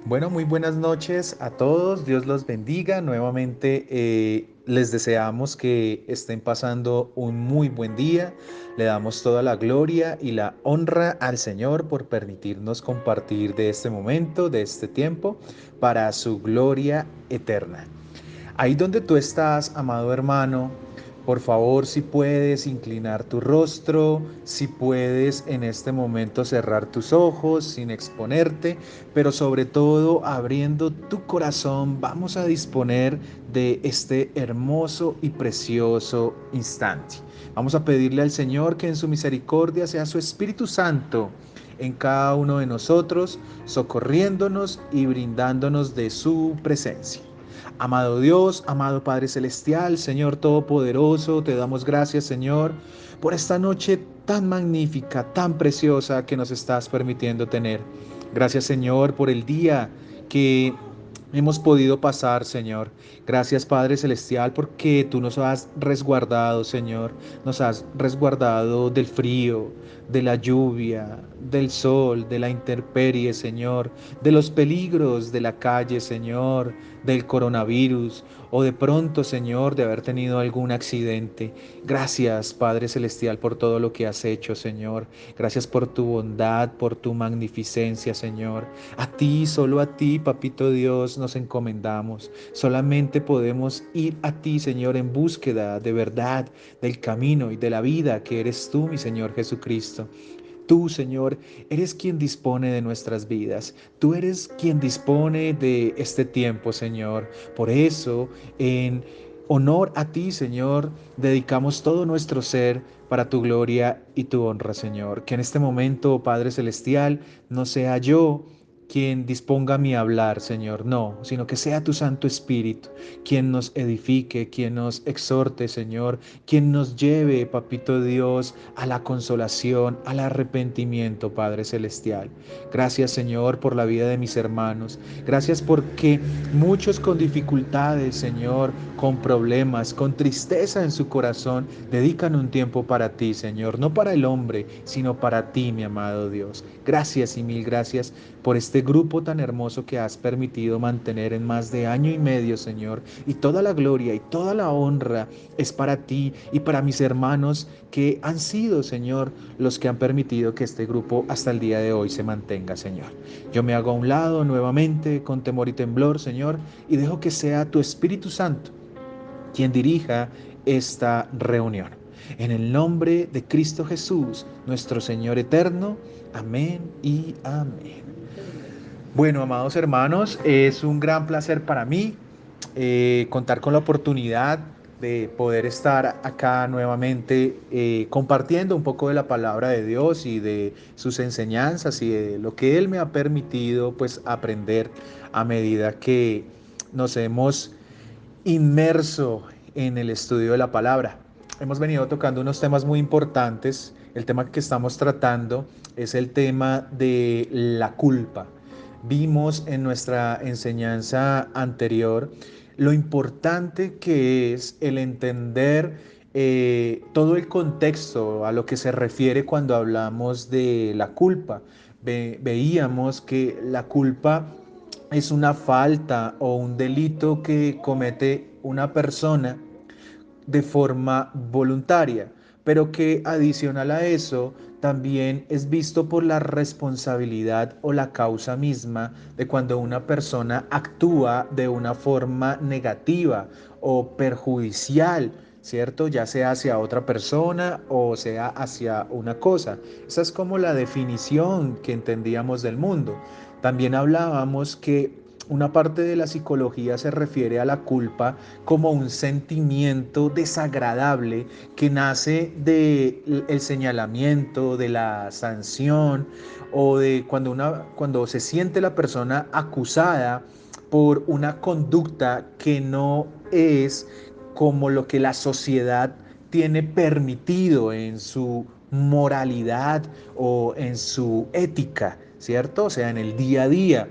Bueno, muy buenas noches a todos. Dios los bendiga. Nuevamente les deseamos que estén pasando un muy buen día. Le damos toda la gloria y la honra al Señor por permitirnos compartir de este momento, de este tiempo, para su gloria eterna. Ahí donde tú estás, amado hermano, por favor, si puedes inclinar tu rostro, si puedes en este momento cerrar tus ojos sin exponerte, pero sobre todo abriendo tu corazón, vamos a disponer de este hermoso y precioso instante. Vamos a pedirle al Señor que en su misericordia sea su Espíritu Santo en cada uno de nosotros, socorriéndonos y brindándonos de su presencia. Amado Dios, amado Padre Celestial, Señor Todopoderoso, te damos gracias, Señor, por esta noche tan magnífica, tan preciosa que nos estás permitiendo tener. Gracias, Señor, por el día que hemos podido pasar, Señor. Gracias, Padre Celestial, porque tú nos has resguardado, Señor. Nos has resguardado del frío, de la lluvia, del sol, de la intemperie, Señor, de los peligros de la calle, Señor, del coronavirus o de pronto, Señor, de haber tenido algún accidente. Gracias, Padre Celestial, por todo lo que has hecho, Señor. Gracias por tu bondad, por tu magnificencia, Señor. A ti, solo a ti, Papito Dios, nos encomendamos. Solamente podemos ir a ti, Señor, en búsqueda de verdad, del camino y de la vida que eres tú, mi Señor Jesucristo. Tú, Señor, eres quien dispone de nuestras vidas. Tú eres quien dispone de este tiempo, Señor. Por eso, en honor a ti, Señor, dedicamos todo nuestro ser para tu gloria y tu honra, Señor. Que en este momento, Padre Celestial, no sea yo quien disponga mi hablar, Señor, no, sino que sea tu Santo Espíritu quien nos edifique, quien nos exhorte, Señor, quien nos lleve, Papito Dios, a la consolación, al arrepentimiento, Padre Celestial. Gracias, Señor, por la vida de mis hermanos. Gracias porque muchos con dificultades, Señor, con problemas, con tristeza en su corazón, dedican un tiempo para ti, Señor, no para el hombre, sino para ti, mi amado Dios. Gracias y mil gracias por este grupo tan hermoso que has permitido mantener en más de año y medio, Señor. Y toda la gloria y toda la honra es para ti y para mis hermanos que han sido, Señor, los que han permitido que este grupo hasta el día de hoy se mantenga, Señor. Yo me hago a un lado nuevamente con temor y temblor, Señor, y dejo que sea tu Espíritu Santo quien dirija esta reunión. En el nombre de Cristo Jesús, nuestro Señor eterno. Amén y amén. Bueno, amados hermanos, es un gran placer para mí contar con la oportunidad de poder estar acá nuevamente compartiendo un poco de la palabra de Dios y de sus enseñanzas y de lo que Él me ha permitido pues aprender a medida que nos hemos inmerso en el estudio de la palabra. Hemos venido tocando unos temas muy importantes. El tema que estamos tratando es el tema de la culpa. Vimos en nuestra enseñanza anterior lo importante que es el entender todo el contexto a lo que se refiere cuando hablamos de la culpa. Veíamos que la culpa es una falta o un delito que comete una persona de forma voluntaria, pero que adicional a eso también es visto por la responsabilidad o la causa misma de cuando una persona actúa de una forma negativa o perjudicial, ¿cierto? Ya sea hacia otra persona o sea hacia una cosa. Esa es como la definición que entendíamos del mundo. También hablábamos que una parte de la psicología se refiere a la culpa como un sentimiento desagradable que nace del señalamiento, de la sanción o de cuando se siente la persona acusada por una conducta que no es como lo que la sociedad tiene permitido en su moralidad o en su ética, ¿cierto? O sea, en el día a día.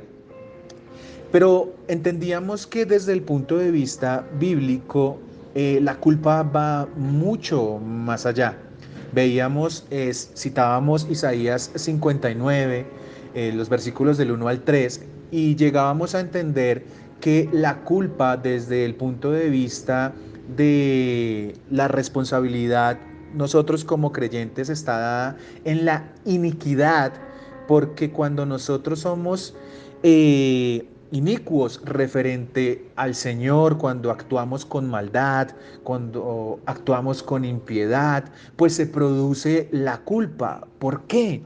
Pero entendíamos que desde el punto de vista bíblico, la culpa va mucho más allá. Veíamos, citábamos Isaías 59, los versículos del 1 al 3, y llegábamos a entender que la culpa desde el punto de vista de la responsabilidad, nosotros como creyentes, está dada en la iniquidad, porque cuando nosotros somos inicuos referente al Señor, cuando actuamos con maldad, cuando actuamos con impiedad, pues se produce la culpa. ¿Por qué?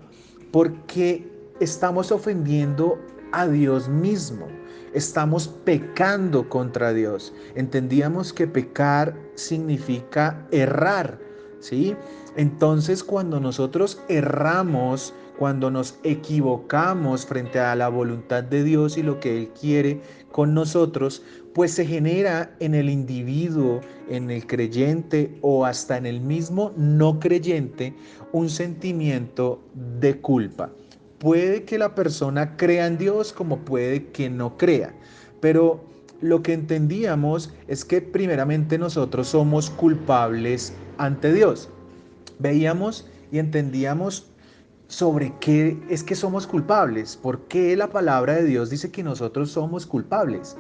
Porque estamos ofendiendo a Dios mismo. Estamos pecando contra Dios. Entendíamos que pecar significa errar, ¿sí? Entonces, cuando nosotros erramos, cuando nos equivocamos frente a la voluntad de Dios y lo que Él quiere con nosotros, pues se genera en el individuo, en el creyente o hasta en el mismo no creyente un sentimiento de culpa. Puede que la persona crea en Dios como puede que no crea, pero lo que entendíamos es que primeramente nosotros somos culpables ante Dios. Veíamos y entendíamos sobre qué es que somos culpables, por qué la palabra de Dios dice que nosotros somos culpables.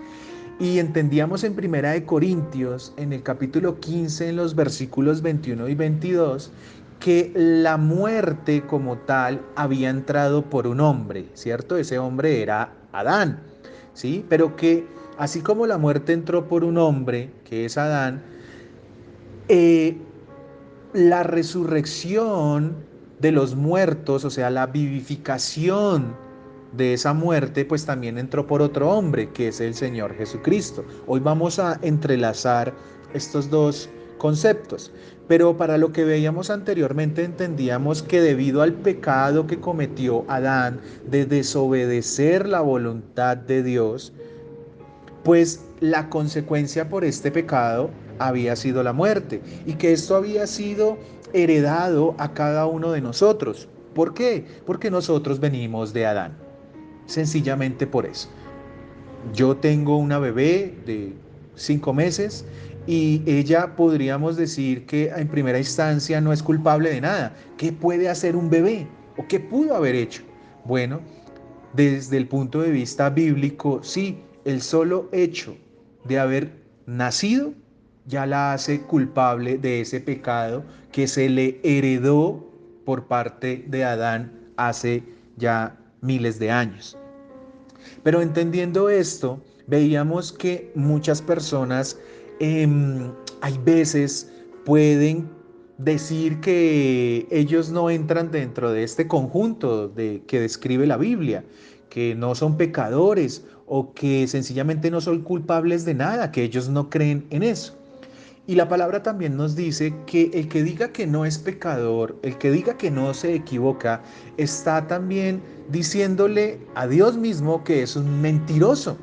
Y entendíamos en Primera de Corintios, en el capítulo 15, en los versículos 21 y 22, que la muerte como tal había entrado por un hombre, ¿cierto? Ese hombre era Adán, ¿sí? Pero que así como la muerte entró por un hombre, que es Adán, eh, la resurrección de los muertos, o sea, la vivificación de esa muerte, pues también entró por otro hombre, que es el Señor Jesucristo. Hoy vamos a entrelazar estos dos conceptos, pero para lo que veíamos anteriormente entendíamos que debido al pecado que cometió Adán de desobedecer la voluntad de Dios, pues la consecuencia por este pecado había sido la muerte y que esto había sido heredado a cada uno de nosotros. ¿Por qué? Porque nosotros venimos de Adán. Sencillamente por eso. Yo tengo una bebé de 5 meses y ella podríamos decir que en primera instancia no es culpable de nada. ¿Qué puede hacer un bebé? ¿O qué pudo haber hecho? Bueno, desde el punto de vista bíblico, sí, el solo hecho de haber nacido ya la hace culpable de ese pecado que se le heredó por parte de Adán hace ya miles de años. Pero entendiendo esto, veíamos que muchas personas hay veces pueden decir que ellos no entran dentro de este conjunto que describe la Biblia, que no son pecadores o que sencillamente no son culpables de nada, que ellos no creen en eso. Y la palabra también nos dice que el que diga que no es pecador, el que diga que no se equivoca, está también diciéndole a Dios mismo que es un mentiroso.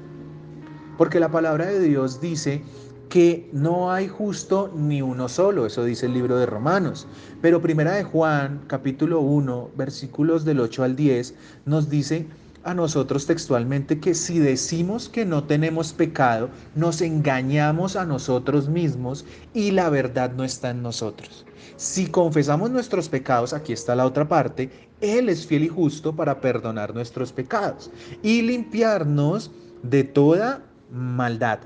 Porque la palabra de Dios dice que no hay justo ni uno solo, eso dice el libro de Romanos. Pero Primera de Juan, capítulo 1, versículos del 8 al 10, nos dice a nosotros textualmente que si decimos que no tenemos pecado, nos engañamos a nosotros mismos y la verdad no está en nosotros. Si confesamos nuestros pecados, aquí está la otra parte, Él es fiel y justo para perdonar nuestros pecados y limpiarnos de toda maldad.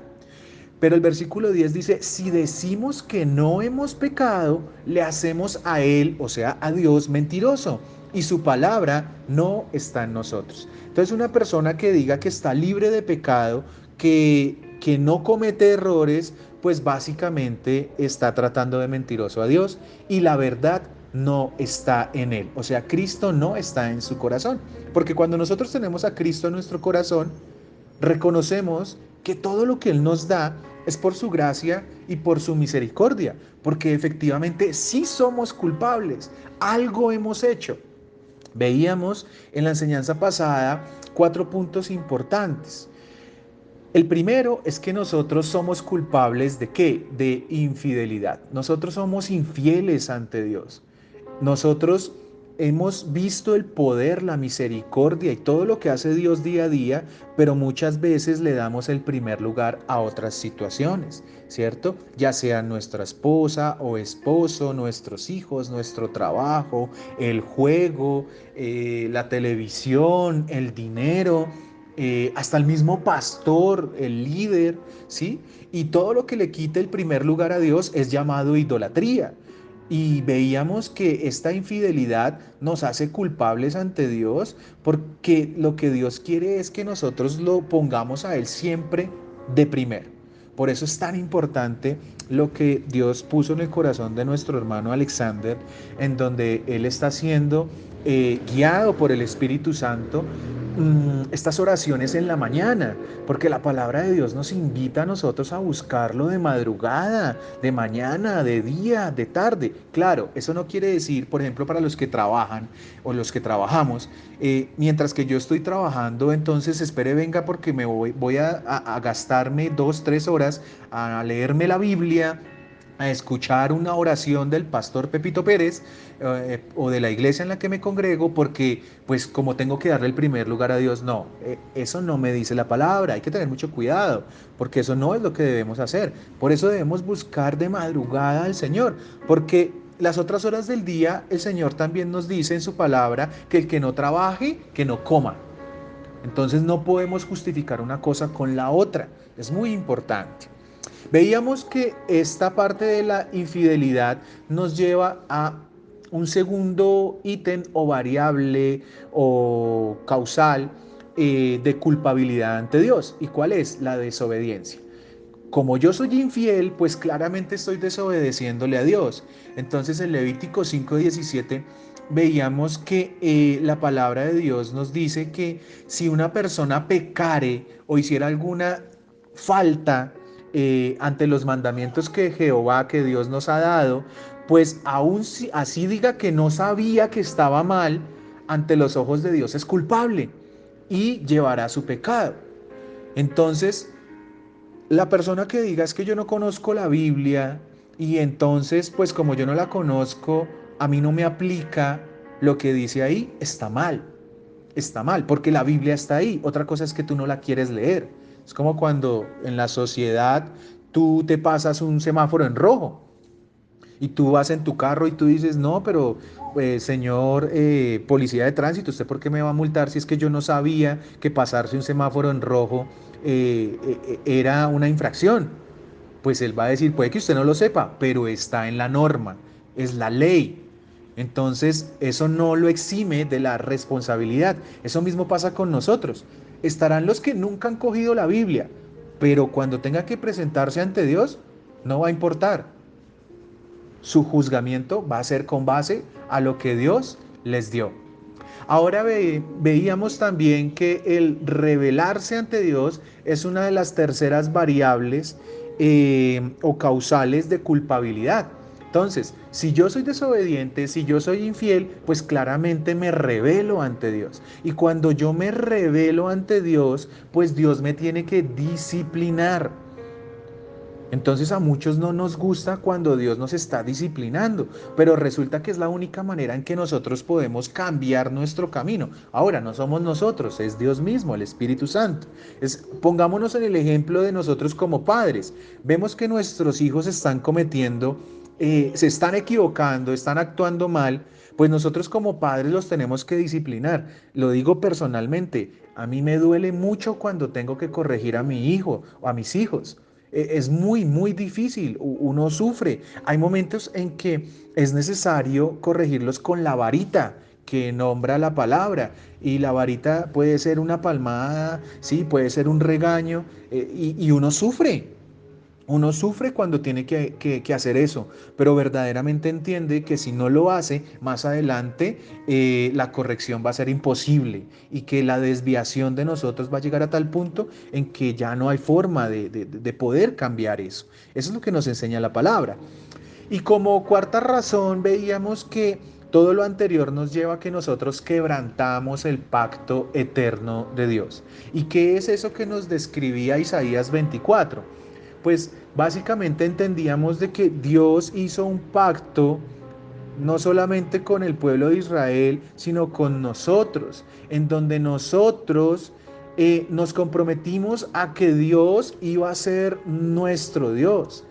Pero el versículo 10 dice, si decimos que no hemos pecado, le hacemos a Él, o sea, a Dios, mentiroso, y su palabra no está en nosotros. Entonces, una persona que diga que está libre de pecado, que no comete errores, pues básicamente está tratando de mentiroso a Dios y la verdad no está en él. O sea, Cristo no está en su corazón. Porque cuando nosotros tenemos a Cristo en nuestro corazón, reconocemos que todo lo que Él nos da es por su gracia y por su misericordia, porque efectivamente sí somos culpables, algo hemos hecho. Veíamos en la enseñanza pasada 4 puntos importantes. El primero es que nosotros somos culpables de ¿qué? De infidelidad. Nosotros somos infieles ante Dios. Nosotros hemos visto el poder, la misericordia y todo lo que hace Dios día a día, pero muchas veces le damos el primer lugar a otras situaciones, ¿cierto? Ya sea nuestra esposa o esposo, nuestros hijos, nuestro trabajo, el juego, la televisión, el dinero. hasta el mismo pastor, el líder, ¿sí? Y todo lo que le quite el primer lugar a Dios es llamado idolatría. Y veíamos que esta infidelidad nos hace culpables ante Dios porque lo que Dios quiere es que nosotros lo pongamos a Él siempre de primero. Por eso es tan importante lo que Dios puso en el corazón de nuestro hermano Alexander, en donde él está siendo guiado por el Espíritu Santo estas oraciones en la mañana, porque la palabra de Dios nos invita a nosotros a buscarlo de madrugada, de mañana, de día, de tarde. Claro, eso no quiere decir, por ejemplo, para los que trabajan o los que trabajamos, mientras que yo estoy trabajando, entonces espere, venga, porque voy a gastarme 2, 3 horas a leerme la Biblia, a escuchar una oración del pastor Pepito Pérez o de la iglesia en la que me congrego, porque pues como tengo que darle el primer lugar a Dios. No, eso no me dice la palabra. Hay que tener mucho cuidado, porque eso no es lo que debemos hacer. Por eso debemos buscar de madrugada al Señor, porque las otras horas del día el Señor también nos dice en su palabra que el que no trabaje, que no coma. Entonces no podemos justificar una cosa con la otra. Es muy importante. Veíamos que esta parte de la infidelidad nos lleva a un segundo ítem o variable o causal de culpabilidad ante Dios. ¿Y cuál es? La desobediencia. Como yo soy infiel, pues claramente estoy desobedeciéndole a Dios. Entonces en Levítico 5:17 veíamos que la palabra de Dios nos dice que si una persona pecare o hiciera alguna falta ante los mandamientos que Jehová, que Dios nos ha dado, pues aún si así diga que no sabía que estaba mal, ante los ojos de Dios es culpable y llevará su pecado. Entonces, la persona que diga es que yo no conozco la Biblia y entonces, pues como yo no la conozco, a mí no me aplica lo que dice ahí, está mal, porque la Biblia está ahí. Otra cosa es que tú no la quieres leer. Es como cuando en la sociedad tú te pasas un semáforo en rojo y tú vas en tu carro y tú dices, no, pero señor policía de tránsito, ¿usted por qué me va a multar si es que yo no sabía que pasarse un semáforo en rojo era una infracción? Pues él va a decir, puede que usted no lo sepa, pero está en la norma, es la ley. Entonces, eso no lo exime de la responsabilidad. Eso mismo pasa con nosotros. Estarán los que nunca han cogido la Biblia, pero cuando tenga que presentarse ante Dios, no va a importar. Su juzgamiento va a ser con base a lo que Dios les dio. Ahora veíamos también que el rebelarse ante Dios es una de las terceras variables o causales de culpabilidad. Entonces, si yo soy desobediente, si yo soy infiel, pues claramente me rebelo ante Dios. Y cuando yo me rebelo ante Dios, pues Dios me tiene que disciplinar. Entonces a muchos no nos gusta cuando Dios nos está disciplinando, pero resulta que es la única manera en que nosotros podemos cambiar nuestro camino. Ahora, no somos nosotros, es Dios mismo, el Espíritu Santo. Pongámonos en el ejemplo de nosotros como padres. Vemos que nuestros hijos están cometiendo, se están equivocando, están actuando mal, pues nosotros como padres los tenemos que disciplinar. Lo digo personalmente, a mí me duele mucho cuando tengo que corregir a mi hijo o a mis hijos. Es muy, muy difícil, uno sufre. Hay momentos en que es necesario corregirlos con la varita que nombra la palabra. Y la varita puede ser una palmada, sí, puede ser un regaño, y uno sufre. Uno sufre cuando tiene que hacer eso, pero verdaderamente entiende que si no lo hace, más adelante la corrección va a ser imposible y que la desviación de nosotros va a llegar a tal punto en que ya no hay forma de poder cambiar eso. Eso es lo que nos enseña la palabra. Y como cuarta razón, veíamos que todo lo anterior nos lleva a que nosotros quebrantamos el pacto eterno de Dios. ¿Y qué es eso que nos describía Isaías 24? Pues básicamente entendíamos de que Dios hizo un pacto no solamente con el pueblo de Israel, sino con nosotros, en donde nosotros nos comprometimos a que Dios iba a ser nuestro Dios,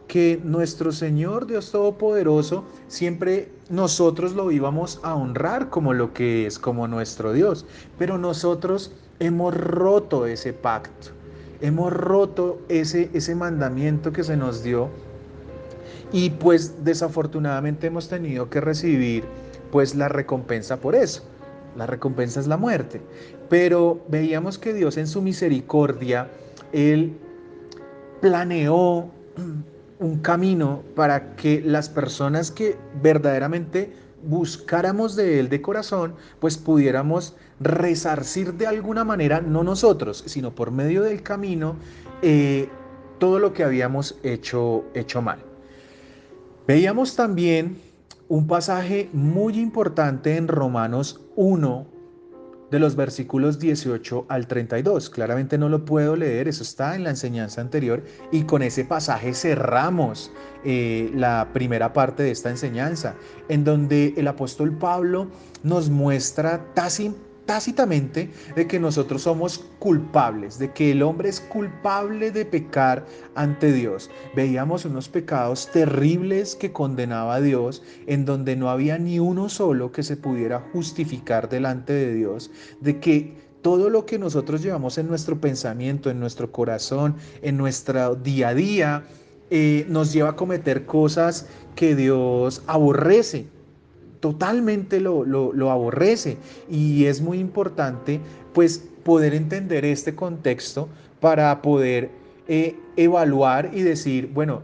que nuestro Señor Dios Todopoderoso siempre nosotros lo íbamos a honrar como lo que es, como nuestro Dios, pero nosotros hemos roto ese pacto, hemos roto ese mandamiento que se nos dio y pues desafortunadamente hemos tenido que recibir pues la recompensa por eso. La recompensa es la muerte. Pero veíamos que Dios en su misericordia, Él planeó un camino para que las personas que verdaderamente buscáramos de Él de corazón, pues pudiéramos resarcir de alguna manera, no nosotros, sino por medio del camino, eh, todo lo que habíamos hecho mal. Veíamos también un pasaje muy importante en Romanos 1, de los versículos 18 al 32. Claramente no lo puedo leer, eso está en la enseñanza anterior y con ese pasaje cerramos la primera parte de esta enseñanza, en donde el apóstol Pablo nos muestra tácitamente de que nosotros somos culpables, de que el hombre es culpable de pecar ante Dios. Veíamos unos pecados terribles que condenaba a Dios, en donde no había ni uno solo que se pudiera justificar delante de Dios, de que todo lo que nosotros llevamos en nuestro pensamiento, en nuestro corazón, en nuestro día a día, nos lleva a cometer cosas que Dios aborrece, totalmente lo aborrece. Y es muy importante pues poder entender este contexto para poder evaluar y decir, bueno,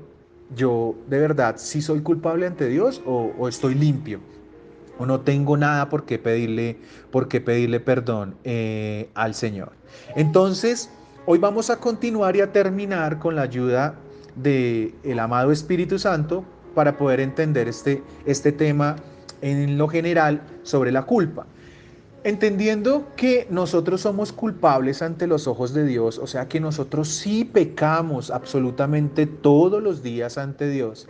yo de verdad sí soy culpable ante Dios o estoy limpio o no tengo nada por qué pedirle perdón al Señor. Entonces, hoy vamos a continuar y a terminar con la ayuda del amado Espíritu Santo para poder entender este tema en lo general sobre la culpa. Entendiendo que nosotros somos culpables ante los ojos de Dios, o sea que nosotros sí pecamos absolutamente todos los días ante Dios,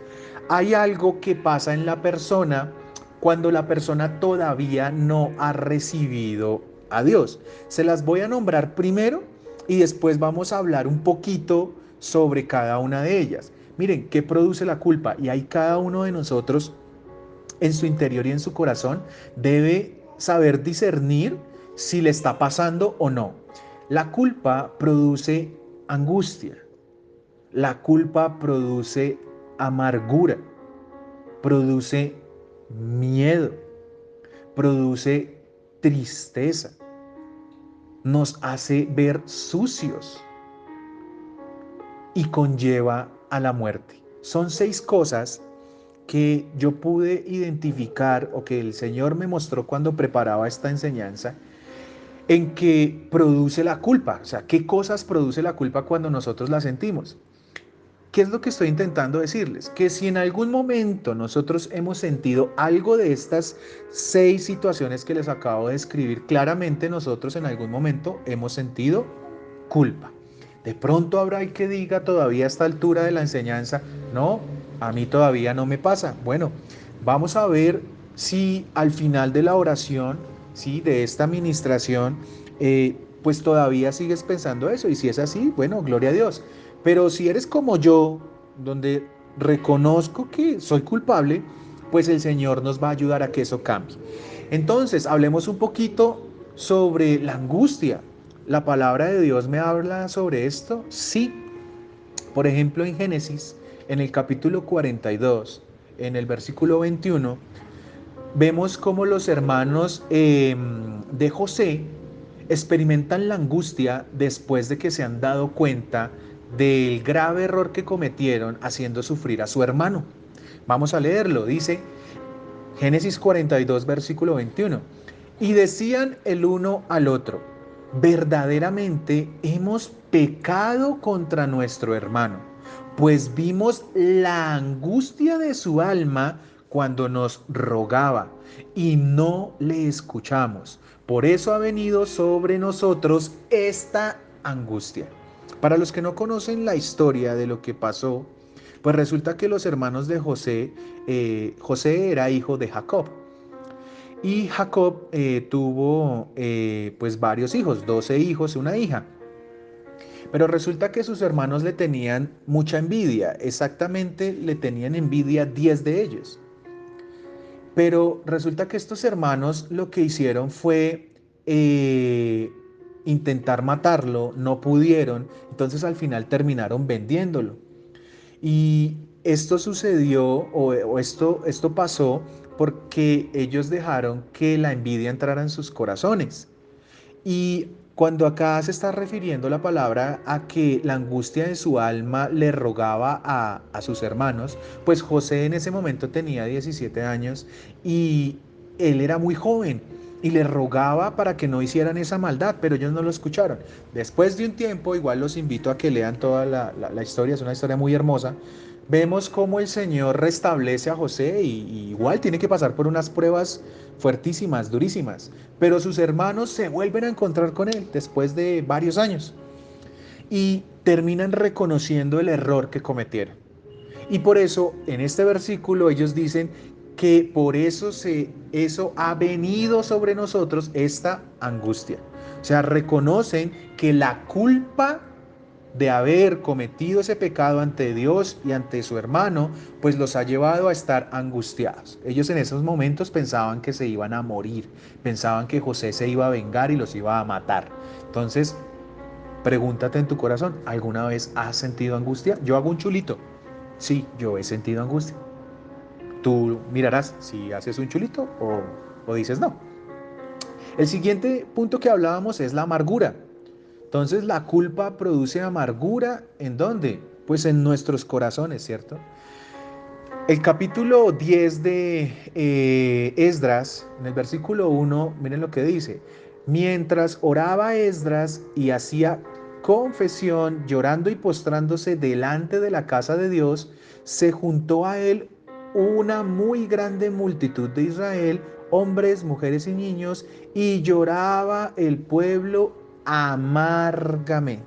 hay algo que pasa en la persona cuando la persona todavía no ha recibido a Dios. Se las voy a nombrar primero y después vamos a hablar un poquito sobre cada una de ellas. Miren, ¿qué produce la culpa? Y ahí cada uno de nosotros en su interior y en su corazón debe saber discernir si le está pasando o no. La culpa produce angustia, la culpa produce amargura, produce miedo, produce tristeza, nos hace ver sucios y conlleva a la muerte. Son 6 cosas que yo pude identificar o que el Señor me mostró cuando preparaba esta enseñanza, en que produce la culpa. O sea, ¿qué cosas produce la culpa cuando nosotros la sentimos? ¿Qué es lo que estoy intentando decirles? Que si en algún momento nosotros hemos sentido algo de estas 6 situaciones que les acabo de escribir, claramente nosotros en algún momento hemos sentido culpa. De pronto habrá el que diga todavía a esta altura de la enseñanza, no, a mí todavía no me pasa. Bueno, vamos a ver si al final de la oración, ¿sí? De esta administración, pues todavía sigues pensando eso. Y si es así, bueno, gloria a Dios. Pero si eres como yo, donde reconozco que soy culpable, pues el Señor nos va a ayudar a que eso cambie. Entonces, hablemos un poquito sobre la angustia. ¿La palabra de Dios me habla sobre esto? Sí. Por ejemplo, en Génesis, en el capítulo 42, en el versículo 21, vemos cómo los hermanos de José experimentan la angustia después de que se han dado cuenta del grave error que cometieron haciendo sufrir a su hermano. Vamos a leerlo, dice Génesis 42, versículo 21. Y decían el uno al otro, verdaderamente hemos pecado contra nuestro hermano, pues vimos la angustia de su alma cuando nos rogaba y no le escuchamos. Por eso ha venido sobre nosotros esta angustia. Para los que no conocen la historia de lo que pasó, pues resulta que los hermanos de José, José era hijo de Jacob. Y Jacob tuvo pues varios hijos, 12 hijos y una hija. Pero resulta que sus hermanos le tenían mucha envidia, exactamente le tenían envidia 10 de ellos. Pero resulta que estos hermanos lo que hicieron fue intentar matarlo, no pudieron, entonces al final terminaron vendiéndolo. Y esto sucedió esto pasó porque ellos dejaron que la envidia entrara en sus corazones. Y cuando acá se está refiriendo la palabra a que la angustia de su alma le rogaba a sus hermanos, pues José en ese momento tenía 17 años y él era muy joven y le rogaba para que no hicieran esa maldad, pero ellos no lo escucharon. Después de un tiempo, igual los invito a que lean toda la historia, es una historia muy hermosa. Vemos cómo el Señor restablece a José y igual tiene que pasar por unas pruebas fuertísimas, durísimas, pero sus hermanos se vuelven a encontrar con él después de varios años y terminan reconociendo el error que cometieron. Y por eso en este versículo ellos dicen que por eso eso ha venido sobre nosotros esta angustia. O sea, reconocen que la culpa de haber cometido ese pecado ante Dios y ante su hermano, pues los ha llevado a estar angustiados. Ellos en esos momentos pensaban que se iban a morir, pensaban que José se iba a vengar y los iba a matar. Entonces, pregúntate en tu corazón, ¿alguna vez has sentido angustia? Yo hago un chulito. Sí, yo he sentido angustia. Tú mirarás si haces un chulito o dices no. El siguiente punto que hablábamos es la amargura. Entonces la culpa produce amargura, ¿en dónde? Pues en nuestros corazones, ¿cierto? El capítulo 10 de Esdras, en el versículo 1, miren lo que dice. Mientras oraba Esdras y hacía confesión, llorando y postrándose delante de la casa de Dios, se juntó a él una muy grande multitud de Israel, hombres, mujeres y niños, y lloraba el pueblo amargamente.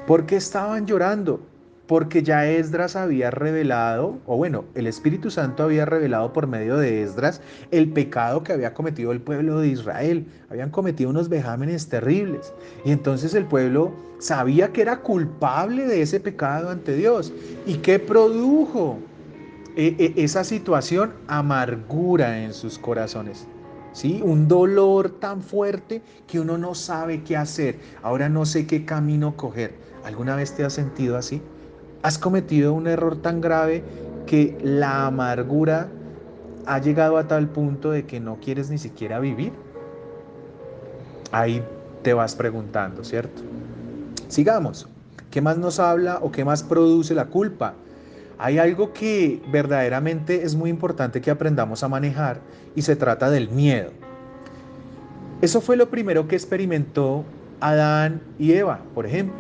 ¿Por qué estaban llorando? Porque ya Esdras había revelado, o bueno, el Espíritu Santo había revelado por medio de Esdras el pecado que había cometido el pueblo de Israel. Habían cometido unos vejámenes terribles. Y entonces el pueblo sabía que era culpable de ese pecado ante Dios. ¿Y qué produjo esa situación? Amargura en sus corazones. ¿Sí? Un dolor tan fuerte que uno no sabe qué hacer. Ahora no sé qué camino coger. ¿Alguna vez te has sentido así? ¿Has cometido un error tan grave que la amargura ha llegado a tal punto de que no quieres ni siquiera vivir? Ahí te vas preguntando, ¿cierto? Sigamos. ¿Qué más nos habla o qué más produce la culpa? Hay algo que verdaderamente es muy importante que aprendamos a manejar y se trata del miedo. Eso fue lo primero que experimentó Adán y Eva, por ejemplo.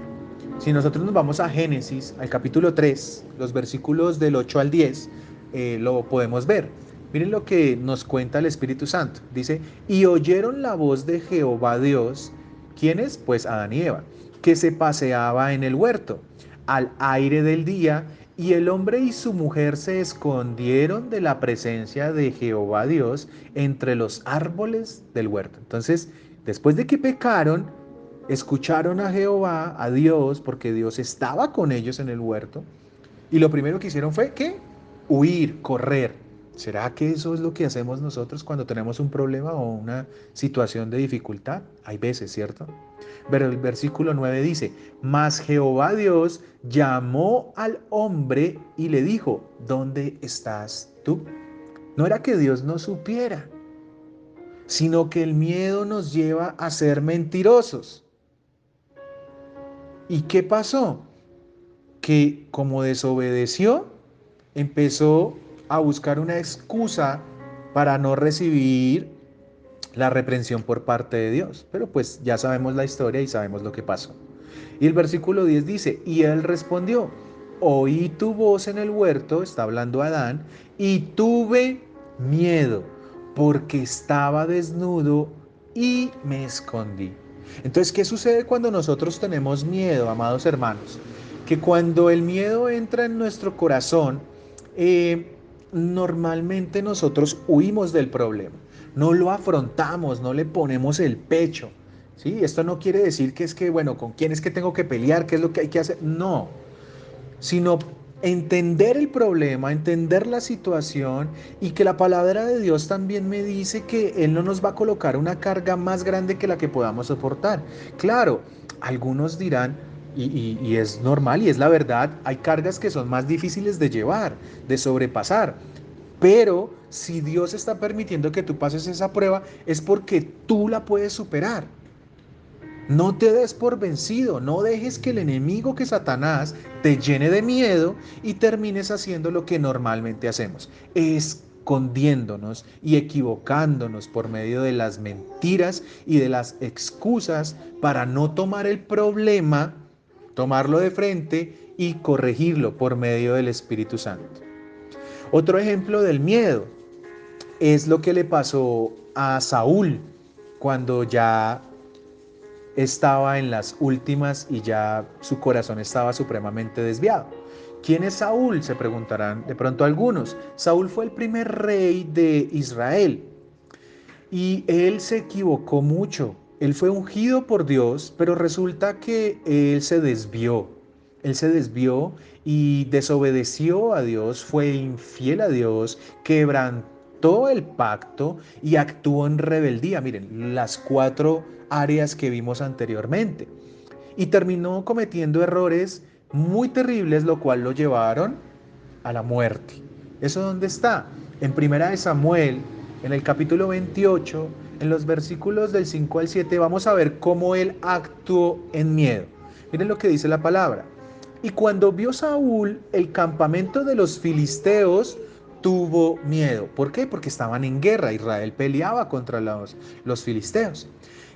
Si nosotros nos vamos a Génesis, al capítulo 3, los versículos del 8 al 10, lo podemos ver. Miren lo que nos cuenta el Espíritu Santo. Dice, y oyeron la voz de Jehová Dios, ¿quiénes? Pues Adán y Eva, que se paseaba en el huerto, al aire del día, y el hombre y su mujer se escondieron de la presencia de Jehová Dios entre los árboles del huerto. Entonces, después de que pecaron, escucharon a Jehová, a Dios, porque Dios estaba con ellos en el huerto. Y lo primero que hicieron fue, ¿qué? Huir, correr. ¿Será que eso es lo que hacemos nosotros cuando tenemos un problema o una situación de dificultad? Hay veces, ¿cierto? Pero el versículo 9 dice, mas Jehová Dios llamó al hombre y le dijo, ¿dónde estás tú? No era que Dios no supiera, sino que el miedo nos lleva a ser mentirosos. ¿Y qué pasó? Que como desobedeció, empezó a buscar una excusa para no recibir la reprensión por parte de Dios. Pero pues ya sabemos la historia y sabemos lo que pasó. Y el versículo 10 dice, y él respondió, oí tu voz en el huerto, está hablando Adán, y tuve miedo porque estaba desnudo y me escondí. Entonces, ¿qué sucede cuando nosotros tenemos miedo, amados hermanos? Que cuando el miedo entra en nuestro corazón, normalmente nosotros huimos del problema, no lo afrontamos, no le ponemos el pecho. ¿Sí? Esto no quiere decir que es que, bueno, ¿con quién es que tengo que pelear? ¿Qué es lo que hay que hacer? No, sino entender el problema, entender la situación y que la palabra de Dios también me dice que Él no nos va a colocar una carga más grande que la que podamos soportar. Claro, algunos dirán, y es normal y es la verdad, hay cargas que son más difíciles de llevar, de sobrepasar. Pero si Dios está permitiendo que tú pases esa prueba, es porque tú la puedes superar. No te des por vencido, no dejes que el enemigo, que Satanás, te llene de miedo y termines haciendo lo que normalmente hacemos, escondiéndonos y equivocándonos por medio de las mentiras y de las excusas para no tomar el problema, tomarlo de frente y corregirlo por medio del Espíritu Santo. Otro ejemplo del miedo es lo que le pasó a Saúl cuando ya estaba en las últimas y ya su corazón estaba supremamente desviado. ¿Quién es Saúl? Se preguntarán de pronto algunos. Saúl fue el primer rey de Israel y él se equivocó mucho. Él fue ungido por Dios, pero resulta que él se desvió. Él se desvió y desobedeció a Dios, fue infiel a Dios, quebrantó el pacto y actuó en rebeldía. Miren, las cuatro áreas que vimos anteriormente. Y terminó cometiendo errores muy terribles, lo cual lo llevaron a la muerte. ¿Eso dónde está? En Primera de Samuel, en el capítulo 28, en los versículos del 5 al 7, vamos a ver cómo él actuó en miedo. Miren lo que dice la palabra. Y cuando vio Saúl el campamento de los filisteos, tuvo miedo. ¿Por qué? Porque estaban en guerra. Israel peleaba contra los filisteos.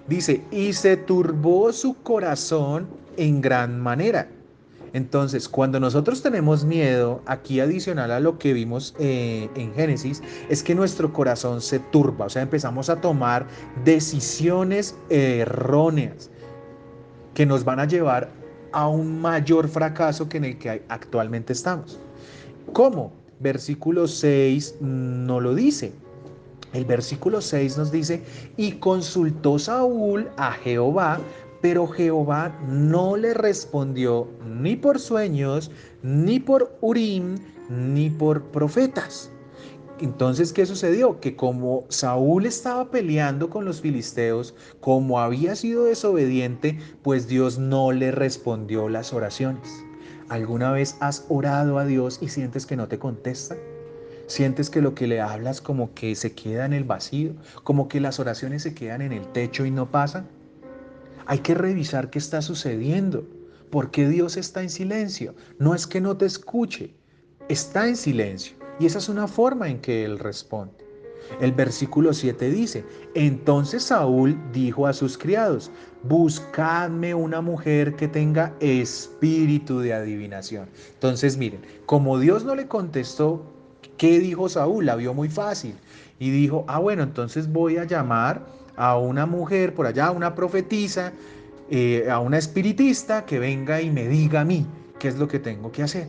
Dice, y se turbó su corazón en gran manera. Entonces, cuando nosotros tenemos miedo, aquí adicional a lo que vimos en Génesis, es que nuestro corazón se turba, o sea, empezamos a tomar decisiones erróneas que nos van a llevar a un mayor fracaso que en el que actualmente estamos. ¿Cómo? Versículo 6 no lo dice. El versículo 6 nos dice, y consultó Saúl a Jehová, pero Jehová no le respondió ni por sueños, ni por Urim, ni por profetas. Entonces, ¿qué sucedió? Que como Saúl estaba peleando con los filisteos, como había sido desobediente, pues Dios no le respondió las oraciones. ¿Alguna vez has orado a Dios y sientes que no te contesta? ¿Sientes que lo que le hablas como que se queda en el vacío? ¿Como que las oraciones se quedan en el techo y no pasan? Hay que revisar qué está sucediendo. ¿Por qué Dios está en silencio? No es que no te escuche, está en silencio. Y esa es una forma en que Él responde. El versículo 7 dice, entonces Saúl dijo a sus criados, buscadme una mujer que tenga espíritu de adivinación. Entonces miren, como Dios no le contestó, ¿qué dijo Saúl? La vio muy fácil y dijo, bueno, entonces voy a llamar a una mujer por allá, a una profetisa, a una espiritista que venga y me diga a mí qué es lo que tengo que hacer.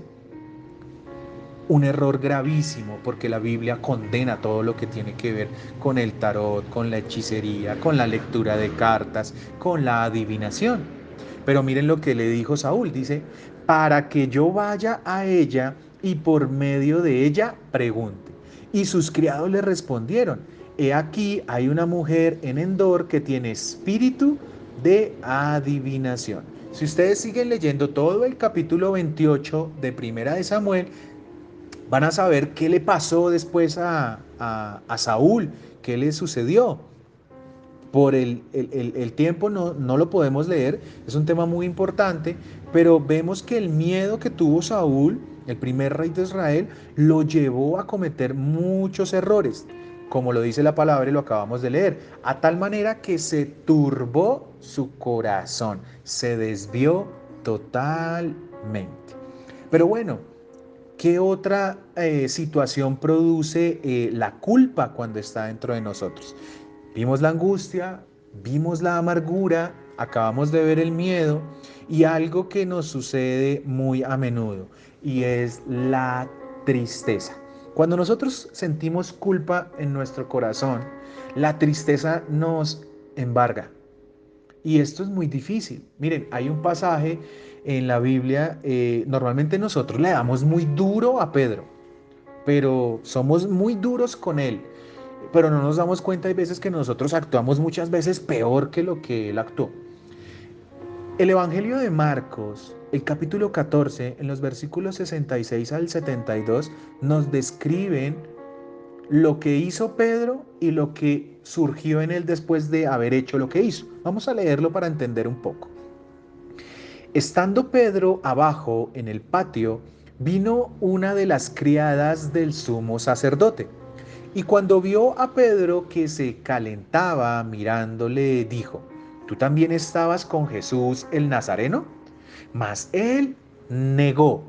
Un error gravísimo porque la Biblia condena todo lo que tiene que ver con el tarot, con la hechicería, con la lectura de cartas, con la adivinación. Pero miren lo que le dijo Saúl, dice, para que yo vaya a ella y por medio de ella pregunte. Y sus criados le respondieron, he aquí hay una mujer en Endor que tiene espíritu de adivinación. Si ustedes siguen leyendo todo el capítulo 28 de Primera de Samuel, van a saber qué le pasó después a Saúl, qué le sucedió. Por el tiempo no lo podemos leer, es un tema muy importante, pero vemos que el miedo que tuvo Saúl, el primer rey de Israel, lo llevó a cometer muchos errores, como lo dice la palabra y lo acabamos de leer, a tal manera que se turbó su corazón, se desvió totalmente. Pero bueno, ¿qué otra situación produce la culpa cuando está dentro de nosotros? Vimos la angustia, vimos la amargura, acabamos de ver el miedo y algo que nos sucede muy a menudo y es la tristeza. Cuando nosotros sentimos culpa en nuestro corazón, la tristeza nos embarga. Y esto es muy difícil. Miren, hay un pasaje en la Biblia, normalmente nosotros le damos muy duro a Pedro, pero somos muy duros con él, pero no nos damos cuenta, hay veces que nosotros actuamos muchas veces peor que lo que él actuó. El Evangelio de Marcos, el capítulo 14, en los versículos 66 al 72, nos describen lo que hizo Pedro y lo que surgió en él después de haber hecho lo que hizo. Vamos a leerlo para entender un poco. Estando Pedro abajo en el patio, vino una de las criadas del sumo sacerdote. Y cuando vio a Pedro que se calentaba mirándole, dijo: ¿Tú también estabas con Jesús el Nazareno? Mas él negó,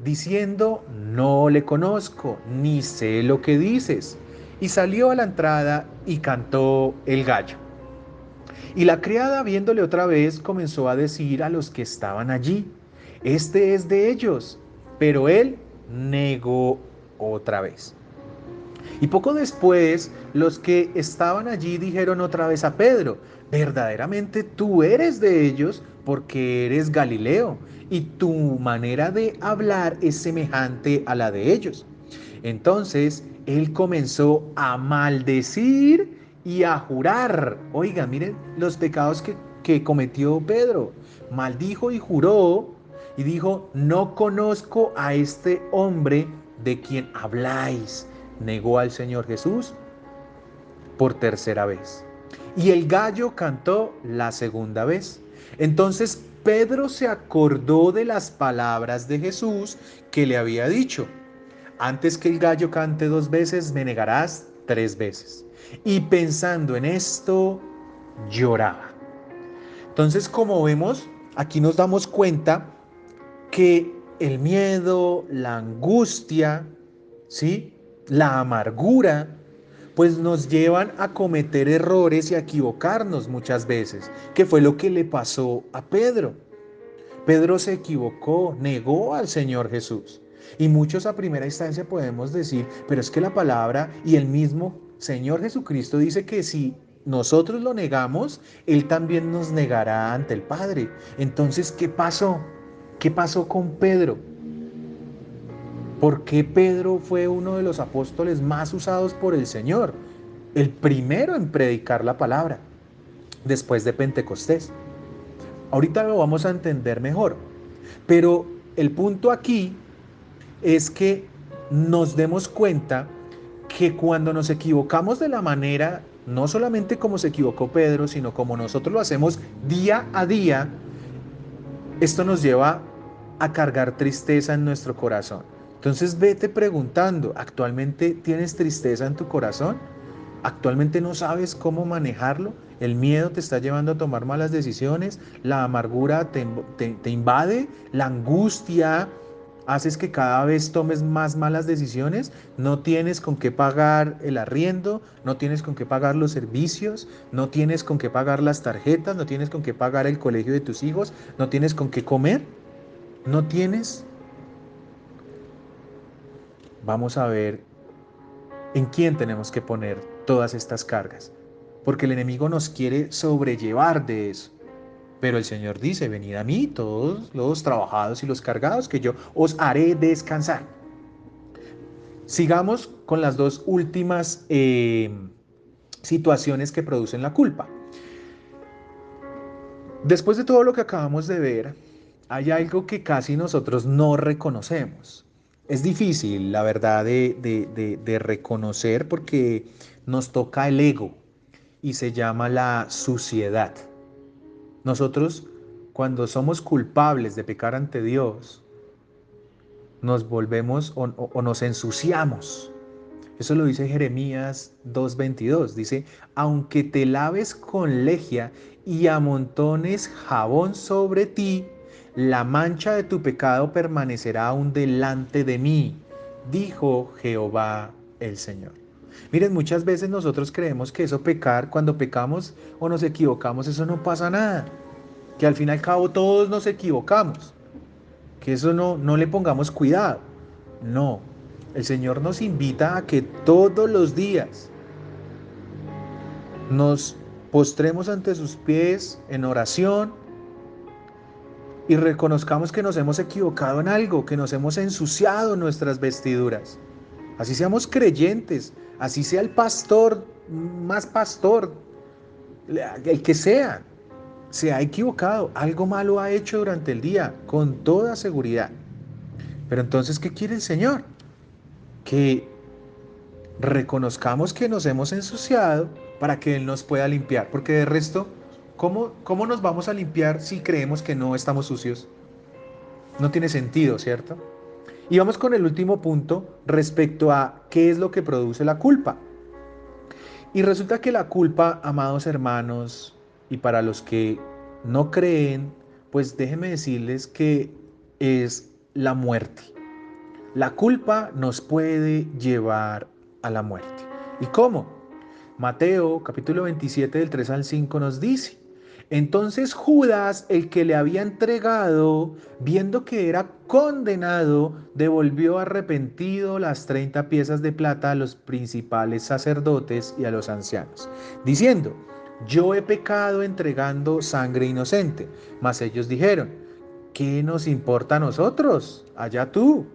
diciendo: No le conozco, ni sé lo que dices. Y salió a la entrada y cantó el gallo. Y la criada, viéndole otra vez, comenzó a decir a los que estaban allí: Este es de ellos. Pero él negó otra vez. Y poco después, los que estaban allí dijeron otra vez a Pedro: Verdaderamente tú eres de ellos, porque eres Galileo, y tu manera de hablar es semejante a la de ellos. Entonces él comenzó a maldecir y a jurar. Oigan, miren los pecados que cometió Pedro. Maldijo y juró y dijo: No conozco a este hombre de quien habláis. Negó al Señor Jesús por tercera vez. Y el gallo cantó la segunda vez. Entonces Pedro se acordó de las palabras de Jesús que le había dicho: Antes que el gallo cante dos veces, me negarás tres veces. Y pensando en esto, lloraba. Entonces, como vemos, aquí nos damos cuenta que el miedo, la angustia, ¿sí?, la amargura, pues nos llevan a cometer errores y a equivocarnos muchas veces, que fue lo que le pasó a Pedro. Pedro se equivocó, negó al Señor Jesús. Y muchos a primera instancia podemos decir: pero es que la palabra y el mismo Señor Jesucristo dice que si nosotros lo negamos, Él también nos negará ante el Padre. Entonces, ¿qué pasó? ¿Qué pasó con Pedro? ¿Por qué Pedro fue uno de los apóstoles más usados por el Señor? El primero en predicar la palabra, después de Pentecostés. Ahorita lo vamos a entender mejor. Pero el punto aquí es que nos demos cuenta que cuando nos equivocamos de la manera, no solamente como se equivocó Pedro, sino como nosotros lo hacemos día a día, esto nos lleva a cargar tristeza en nuestro corazón. Entonces vete preguntando: ¿actualmente tienes tristeza en tu corazón? ¿Actualmente no sabes cómo manejarlo? ¿El miedo te está llevando a tomar malas decisiones? ¿La amargura te invade? ¿La angustia haces que cada vez tomes más malas decisiones? ¿No tienes con qué pagar el arriendo? ¿No tienes con qué pagar los servicios? ¿No tienes con qué pagar las tarjetas? ¿No tienes con qué pagar el colegio de tus hijos? ¿No tienes con qué comer? ¿No tienes? Vamos a ver en quién tenemos que poner todas estas cargas, porque el enemigo nos quiere sobrellevar de eso. Pero el Señor dice: venid a mí todos los trabajados y los cargados, que yo os haré descansar. Sigamos con las dos últimas situaciones que producen la culpa. Después de todo lo que acabamos de ver, hay algo que casi nosotros no reconocemos. Es difícil, la verdad, de reconocer, porque nos toca el ego y se llama la suciedad. Nosotros, cuando somos culpables de pecar ante Dios, nos volvemos o nos ensuciamos. Eso lo dice Jeremías 2:22. Dice: aunque te laves con lejia y amontones jabón sobre ti, la mancha de tu pecado permanecerá aún delante de mí, dijo Jehová el Señor. Miren, muchas veces nosotros creemos que eso, pecar, cuando pecamos o nos equivocamos, eso no pasa nada, que al fin y al cabo todos nos equivocamos, que eso no le pongamos cuidado. No, el Señor nos invita a que todos los días nos postremos ante sus pies en oración y reconozcamos que nos hemos equivocado en algo, que nos hemos ensuciado nuestras vestiduras. Así seamos creyentes, así sea el pastor, más pastor, el que sea, se ha equivocado, algo malo ha hecho durante el día, con toda seguridad. Pero entonces, ¿qué quiere el Señor? Que reconozcamos que nos hemos ensuciado para que Él nos pueda limpiar, porque de resto, ¿cómo nos vamos a limpiar si creemos que no estamos sucios? No tiene sentido, ¿cierto? Y vamos con el último punto respecto a qué es lo que produce la culpa. Y resulta que la culpa, amados hermanos, y para los que no creen, pues déjenme decirles que es la muerte. La culpa nos puede llevar a la muerte. ¿Y cómo? Mateo capítulo 27 del 3 al 5 nos dice: entonces Judas, el que le había entregado, viendo que era condenado, devolvió arrepentido las 30 piezas de plata a los principales sacerdotes y a los ancianos, diciendo: yo he pecado entregando sangre inocente. Mas ellos dijeron: ¿qué nos importa a nosotros? Allá tú.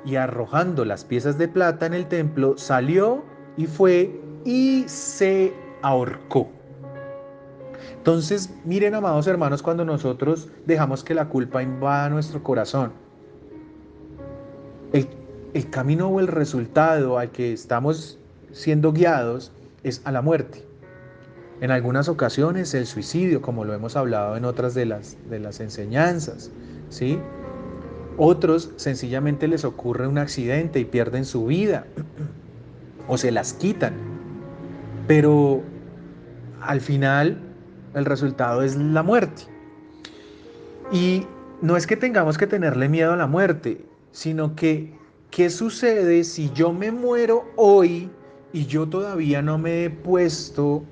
Y arrojando las piezas de plata en el templo, salió y fue y se ahorcó. Entonces, miren, amados hermanos, cuando nosotros dejamos que la culpa invada nuestro corazón, el, el camino o el resultado al que estamos siendo guiados es a la muerte. En algunas ocasiones el suicidio, como lo hemos hablado en otras de las enseñanzas, ¿sí? Otros sencillamente les ocurre un accidente y pierden su vida o se las quitan. Pero al final el resultado es la muerte. Y no es que tengamos que tenerle miedo a la muerte, sino que ¿qué sucede si yo me muero hoy y yo todavía no me he puesto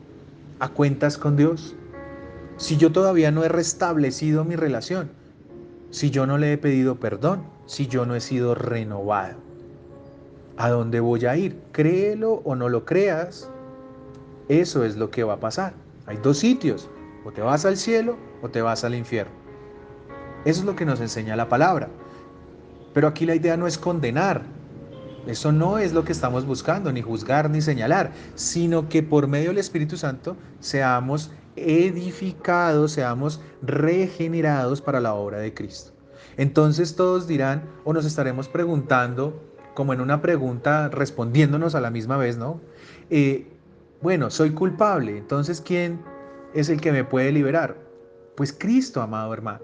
a cuentas con Dios? Si yo todavía no he restablecido mi relación, si yo no le he pedido perdón, si yo no he sido renovado, ¿a dónde voy a ir? Créelo o no lo creas, eso es lo que va a pasar. Hay dos sitios: o te vas al cielo o te vas al infierno. Eso es lo que nos enseña la palabra. Pero aquí la idea no es condenar. Eso no es lo que estamos buscando, ni juzgar ni señalar, sino que por medio del Espíritu Santo seamos edificados, seamos regenerados para la obra de Cristo. Entonces todos dirán, o nos estaremos preguntando, como en una pregunta, respondiéndonos a la misma vez, ¿no? Eh, bueno, soy culpable, entonces ¿quién es el que me puede liberar? Pues Cristo, amado hermano.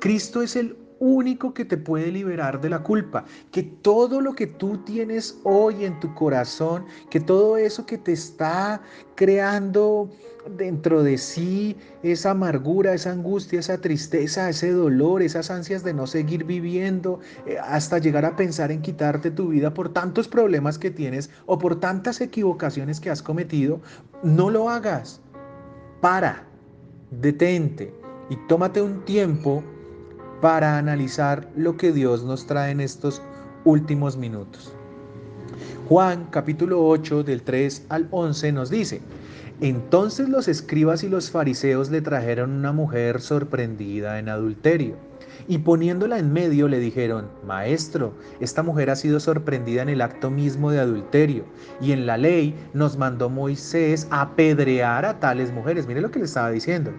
Cristo es el único que te puede liberar de la culpa. Que todo lo que tú tienes hoy en tu corazón, que todo eso que te está creando dentro de sí, esa amargura, esa angustia, esa tristeza, ese dolor, esas ansias de no seguir viviendo, hasta llegar a pensar en quitarte tu vida por tantos problemas que tienes o por tantas equivocaciones que has cometido, no lo hagas. Para, detente y tómate un tiempo para analizar lo que Dios nos trae en estos últimos minutos. Juan capítulo 8 del 3 al 11 nos dice: entonces los escribas y los fariseos le trajeron una mujer sorprendida en adulterio, y poniéndola en medio le dijeron: maestro, esta mujer ha sido sorprendida en el acto mismo de adulterio, y en la ley nos mandó Moisés apedrear a tales mujeres. Mire lo que le estaba diciendo.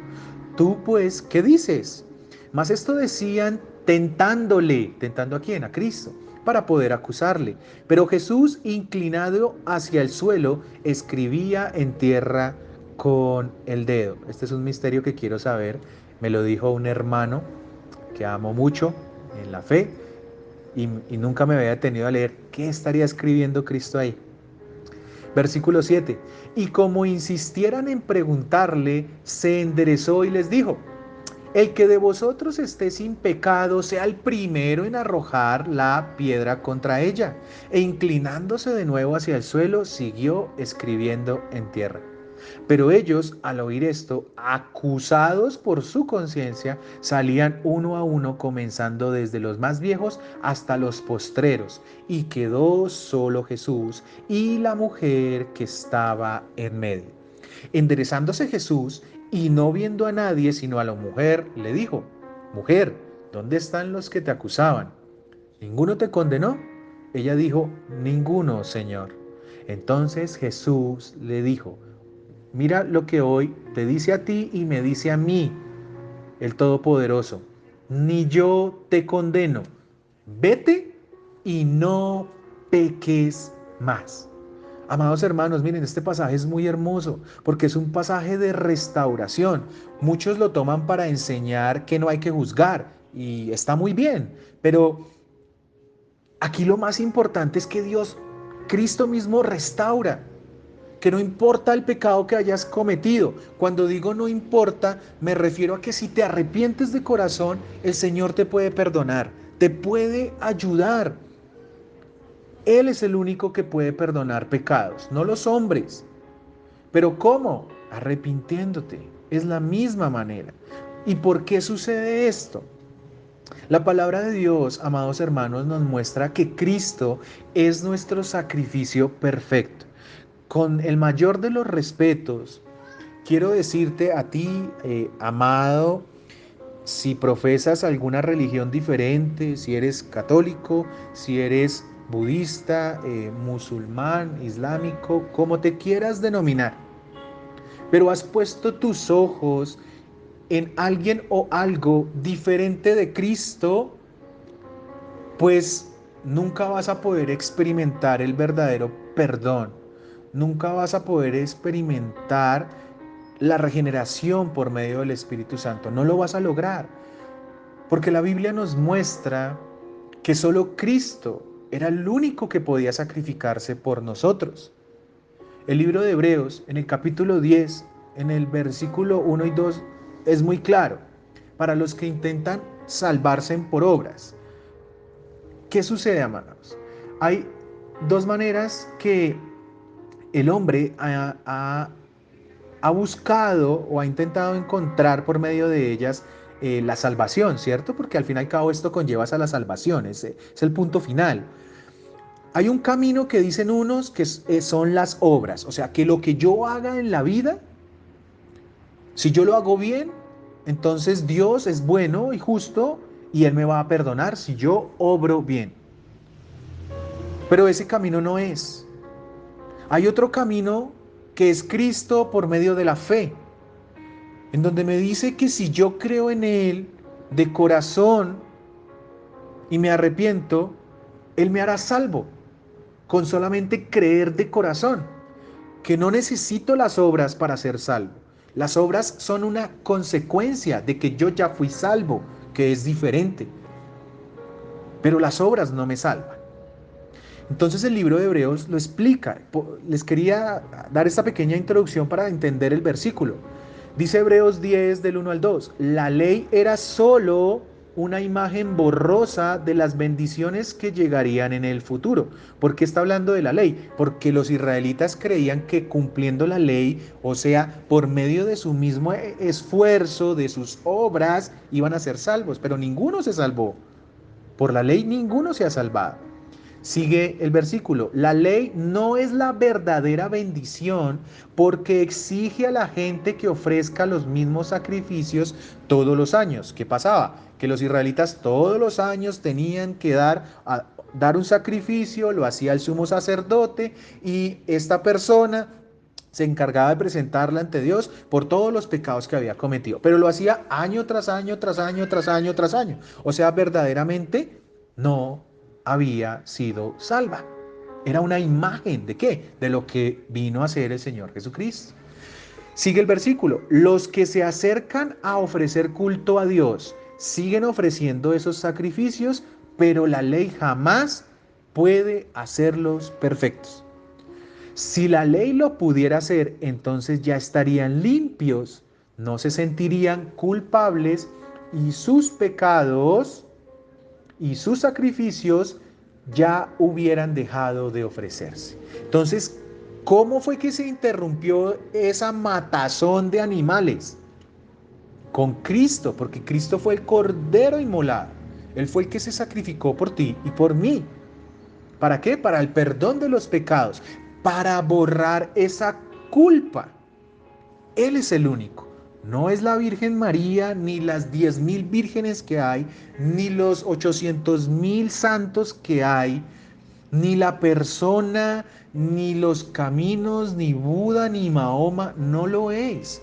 Tú pues, ¿qué dices? Mas esto decían tentándole. ¿Tentando a quién? A Cristo, para poder acusarle. Pero Jesús, inclinado hacia el suelo, escribía en tierra con el dedo. Este es un misterio que quiero saber. Me lo dijo un hermano que amo mucho en la fe, y nunca me había detenido a leer qué estaría escribiendo Cristo ahí. Versículo 7. Y como insistieran en preguntarle, se enderezó y les dijo: el que de vosotros esté sin pecado sea el primero en arrojar la piedra contra ella. E inclinándose de nuevo hacia el suelo, siguió escribiendo en tierra. Pero ellos, al oír esto, acusados por su conciencia, salían uno a uno, comenzando desde los más viejos hasta los postreros, y quedó solo Jesús y la mujer que estaba en medio. Enderezándose Jesús y no viendo a nadie sino a la mujer, le dijo: mujer, ¿dónde están los que te acusaban? ¿Ninguno te condenó? Ella dijo, ninguno, Señor. Entonces Jesús le dijo, mira lo que hoy te dice a ti y me dice a mí, el Todopoderoso, ni yo te condeno, vete y no peques más. Amados hermanos, miren, este pasaje es muy hermoso porque es un pasaje de restauración. Muchos lo toman para enseñar que no hay que juzgar y está muy bien, pero aquí lo más importante es que Dios, Cristo mismo restaura, que no importa el pecado que hayas cometido. Cuando digo no importa, me refiero a que si te arrepientes de corazón, el Señor te puede perdonar, te puede ayudar. Él es el único que puede perdonar pecados, no los hombres. Pero ¿cómo? Arrepintiéndote. Es la misma manera. ¿Y por qué sucede esto? La palabra de Dios, amados hermanos, nos muestra que Cristo es nuestro sacrificio perfecto. Con el mayor de los respetos, quiero decirte a ti, amado, si profesas alguna religión diferente, si eres católico, si eres budista, musulmán, islámico, como te quieras denominar, pero has puesto tus ojos en alguien o algo diferente de Cristo, pues nunca vas a poder experimentar el verdadero perdón. Nunca vas a poder experimentar la regeneración por medio del Espíritu Santo. No lo vas a lograr. Porque la Biblia nos muestra que solo Cristo era el único que podía sacrificarse por nosotros. El libro de Hebreos, en el capítulo 10, en el versículo 1 y 2, es muy claro. Para los que intentan salvarse por obras. ¿Qué sucede, amados? Hay dos maneras que el hombre ha buscado o ha intentado encontrar por medio de ellas la salvación, ¿cierto? Porque al fin y al cabo esto conlleva a la salvación, es el punto final. Hay un camino que dicen unos que son las obras, o sea, que lo que yo haga en la vida, si yo lo hago bien, entonces Dios es bueno y justo y Él me va a perdonar si yo obro bien. Pero ese camino no es. Hay otro camino que es Cristo por medio de la fe, en donde me dice que si yo creo en Él de corazón y me arrepiento, Él me hará salvo, con solamente creer de corazón, que no necesito las obras para ser salvo. Las obras son una consecuencia de que yo ya fui salvo, que es diferente, pero las obras no me salvan. Entonces el libro de Hebreos lo explica. Les quería dar esta pequeña introducción para entender el versículo. Dice Hebreos 10 del 1 al 2, la ley era solo una imagen borrosa de las bendiciones que llegarían en el futuro. ¿Por qué está hablando de la ley? Porque los israelitas creían que cumpliendo la ley, o sea, por medio de su mismo esfuerzo, de sus obras, iban a ser salvos, pero ninguno se salvó. Por la ley ninguno se ha salvado. Sigue el versículo, la ley no es la verdadera bendición porque exige a la gente que ofrezca los mismos sacrificios todos los años. ¿Qué pasaba? Que los israelitas todos los años tenían que dar un sacrificio, lo hacía el sumo sacerdote y esta persona se encargaba de presentarla ante Dios por todos los pecados que había cometido, pero lo hacía año tras año, tras año, tras año, tras año. O sea, verdaderamente no había sido salva. Era una imagen de qué? De lo que vino a ser el Señor Jesucristo. Sigue el versículo. Los que se acercan a ofrecer culto a Dios siguen ofreciendo esos sacrificios, pero la ley jamás puede hacerlos perfectos. Si la ley lo pudiera hacer, entonces ya estarían limpios, no se sentirían culpables y sus pecados y sus sacrificios ya hubieran dejado de ofrecerse. Entonces, ¿cómo fue que se interrumpió esa matazón de animales? Con Cristo, porque Cristo fue el Cordero inmolado. Él fue el que se sacrificó por ti y por mí. ¿Para qué? Para el perdón de los pecados, para borrar esa culpa. Él es el único. No es la Virgen María, ni las 10.000 vírgenes que hay, ni los 800.000 santos que hay, ni la persona, ni los caminos, ni Buda, ni Mahoma. No lo es.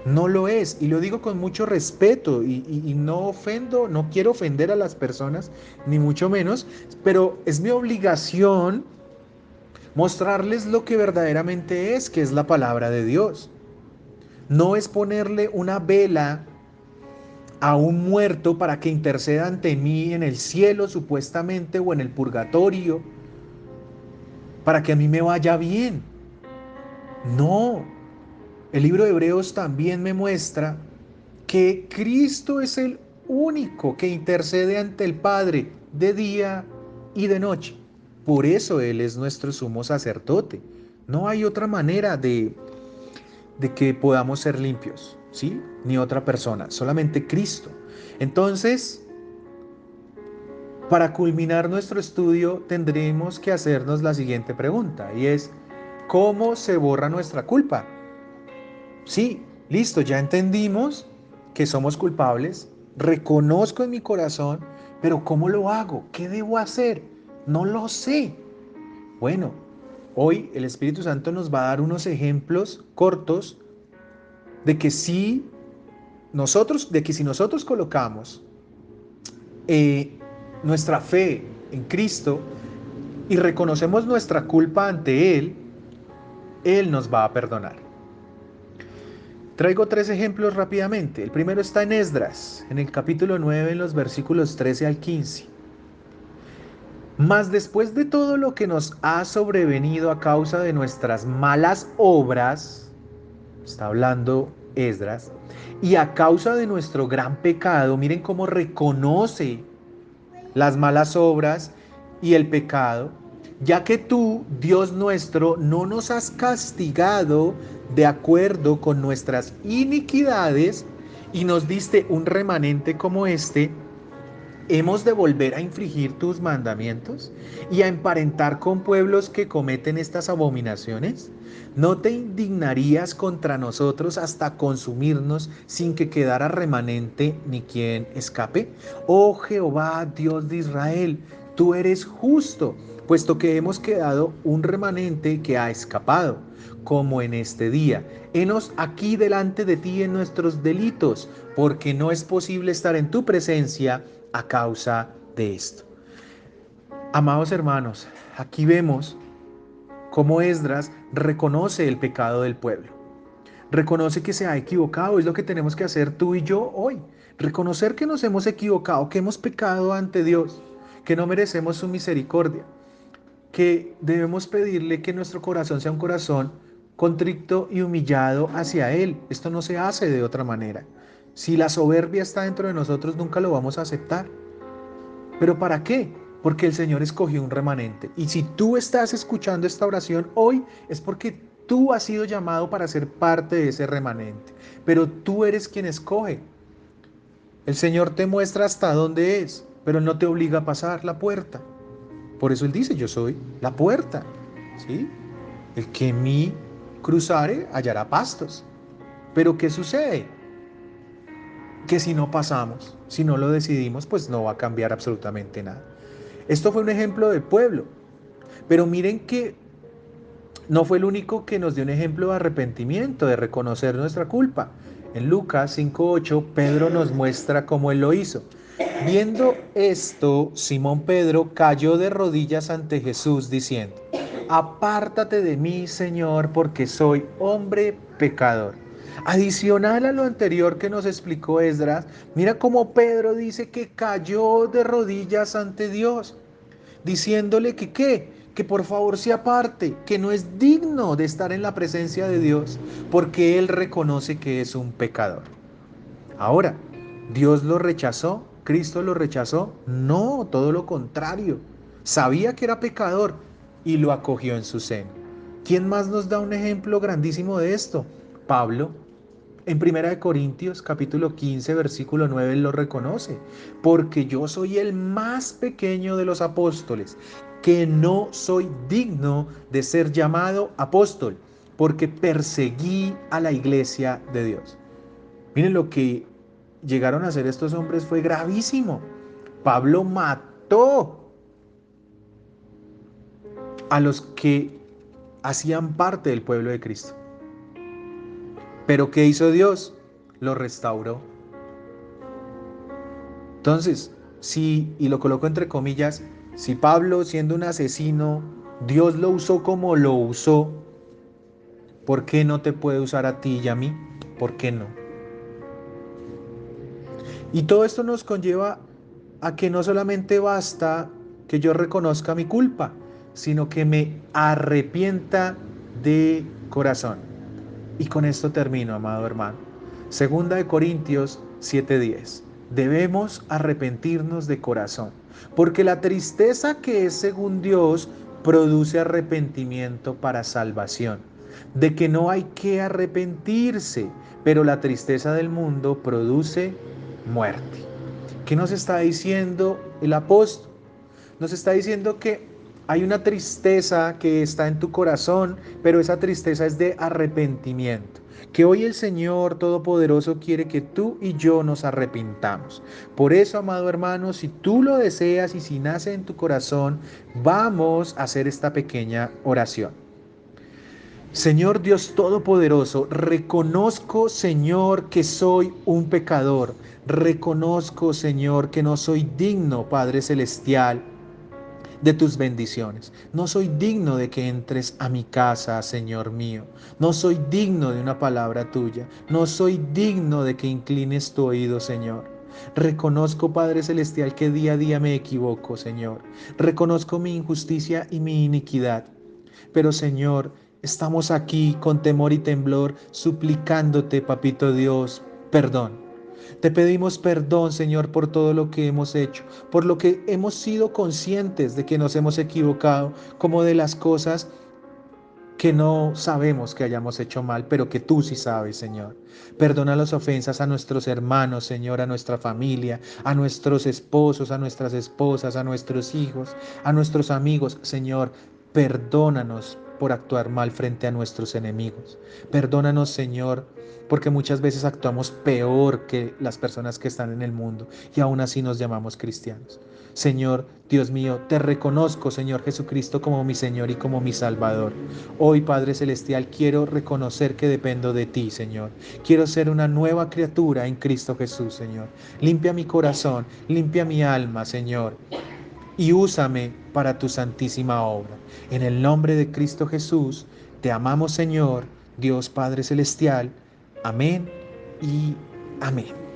No lo es. Y lo digo con mucho respeto y no ofendo, no quiero ofender a las personas, ni mucho menos, pero es mi obligación mostrarles lo que verdaderamente es, que es la palabra de Dios. No es ponerle una vela a un muerto para que interceda ante mí en el cielo supuestamente o en el purgatorio, para que a mí me vaya bien. No, el libro de Hebreos también me muestra que Cristo es el único que intercede ante el Padre de día y de noche. Por eso Él es nuestro sumo sacerdote. No hay otra manera de que podamos ser limpios, ¿sí? Ni otra persona, solamente Cristo. Entonces, para culminar nuestro estudio, tendremos que hacernos la siguiente pregunta, y es, ¿cómo se borra nuestra culpa? Sí, listo, ya entendimos que somos culpables, reconozco en mi corazón, pero ¿cómo lo hago? ¿Qué debo hacer? No lo sé. Bueno, hoy el Espíritu Santo nos va a dar unos ejemplos cortos de que si nosotros colocamos eh, nuestra fe en Cristo y reconocemos nuestra culpa ante Él nos va a perdonar. Traigo 3 ejemplos rápidamente. El primero está en Esdras, en el capítulo 9, en los versículos 13 al 15. Mas después de todo lo que nos ha sobrevenido a causa de nuestras malas obras, está hablando Esdras, y a causa de nuestro gran pecado, miren cómo reconoce las malas obras y el pecado, ya que tú, Dios nuestro, no nos has castigado de acuerdo con nuestras iniquidades y nos diste un remanente como este. ¿Hemos de volver a infringir tus mandamientos y a emparentar con pueblos que cometen estas abominaciones? ¿No te indignarías contra nosotros hasta consumirnos sin que quedara remanente ni quien escape? Oh Jehová, Dios de Israel, tú eres justo, puesto que hemos quedado un remanente que ha escapado, como en este día. Henos aquí delante de ti en nuestros delitos, porque no es posible estar en tu presencia a causa de esto. Amados hermanos, aquí vemos cómo Esdras reconoce el pecado del pueblo. Reconoce que se ha equivocado, es lo que tenemos que hacer tú y yo hoy. Reconocer que nos hemos equivocado, que hemos pecado ante Dios, que no merecemos su misericordia, que debemos pedirle que nuestro corazón sea un corazón contrito y humillado hacia Él. Esto no se hace de otra manera. Si la soberbia está dentro de nosotros, nunca lo vamos a aceptar. ¿Pero para qué? Porque el Señor escogió un remanente. Y si tú estás escuchando esta oración hoy, es porque tú has sido llamado para ser parte de ese remanente. Pero tú eres quien escoge. El Señor te muestra hasta dónde es, pero no te obliga a pasar la puerta. Por eso Él dice, yo soy la puerta. ¿Sí? El que en mí cruzare hallará pastos. Pero ¿qué sucede? Que si no pasamos, si no lo decidimos, pues no va a cambiar absolutamente nada. Esto fue un ejemplo del pueblo, pero miren que no fue el único que nos dio un ejemplo de arrepentimiento, de reconocer nuestra culpa. En Lucas 5:8, Pedro nos muestra cómo él lo hizo. Viendo esto, Simón Pedro cayó de rodillas ante Jesús diciendo, apártate de mí, Señor, porque soy hombre pecador. Adicional a lo anterior que nos explicó Esdras, mira cómo Pedro dice que cayó de rodillas ante Dios, diciéndole que qué, que por favor se aparte, que no es digno de estar en la presencia de Dios, porque él reconoce que es un pecador. Ahora, ¿Dios lo rechazó? ¿Cristo lo rechazó? No, todo lo contrario. Sabía que era pecador y lo acogió en su seno. ¿Quién más nos da un ejemplo grandísimo de esto? Pablo. En 1 Corintios capítulo 15 versículo 9 él lo reconoce, porque yo soy el más pequeño de los apóstoles, que no soy digno de ser llamado apóstol, porque perseguí a la iglesia de Dios. Miren, lo que llegaron a hacer estos hombres fue gravísimo. Pablo mató a los que hacían parte del pueblo de Cristo. Pero ¿qué hizo Dios? Lo restauró. Entonces, si, y lo coloco entre comillas, si Pablo, siendo un asesino, Dios lo usó como lo usó, ¿por qué no te puede usar a ti y a mí? ¿Por qué no? Y todo esto nos conlleva a que no solamente basta que yo reconozca mi culpa, sino que me arrepienta de corazón. Y con esto termino, amado hermano. Segunda de Corintios 7:10. Debemos arrepentirnos de corazón, porque la tristeza que es según Dios produce arrepentimiento para salvación, de que no hay que arrepentirse, pero la tristeza del mundo produce muerte. ¿Qué nos está diciendo el apóstol? Nos está diciendo que hay una tristeza que está en tu corazón, pero esa tristeza es de arrepentimiento. Que hoy el Señor Todopoderoso quiere que tú y yo nos arrepintamos. Por eso, amado hermano, si tú lo deseas y si nace en tu corazón, vamos a hacer esta pequeña oración. Señor Dios Todopoderoso, reconozco, Señor, que soy un pecador. Reconozco, Señor, que no soy digno, Padre Celestial, de tus bendiciones. No soy digno de que entres a mi casa, Señor mío. No soy digno de una palabra tuya. No soy digno de que inclines tu oído, Señor. Reconozco, Padre Celestial, que día a día me equivoco, Señor. Reconozco mi injusticia y mi iniquidad. Pero, Señor, estamos aquí con temor y temblor, suplicándote, Papito Dios, perdón. Te pedimos perdón, Señor, por todo lo que hemos hecho, por lo que hemos sido conscientes de que nos hemos equivocado, como de las cosas que no sabemos que hayamos hecho mal, pero que tú sí sabes, Señor. Perdona las ofensas a nuestros hermanos, Señor, a nuestra familia, a nuestros esposos, a nuestras esposas, a nuestros hijos, a nuestros amigos, Señor. Perdónanos por actuar mal frente a nuestros enemigos. Perdónanos, Señor, porque muchas veces actuamos peor que las personas que están en el mundo y aún así nos llamamos cristianos. Señor, Dios mío, te reconozco, Señor Jesucristo, como mi Señor y como mi Salvador. Hoy, Padre Celestial, quiero reconocer que dependo de ti, Señor. Quiero ser una nueva criatura en Cristo Jesús, Señor. Limpia mi corazón, limpia mi alma, Señor, y úsame para tu santísima obra. En el nombre de Cristo Jesús, te amamos, Señor, Dios Padre Celestial. Amén y amén.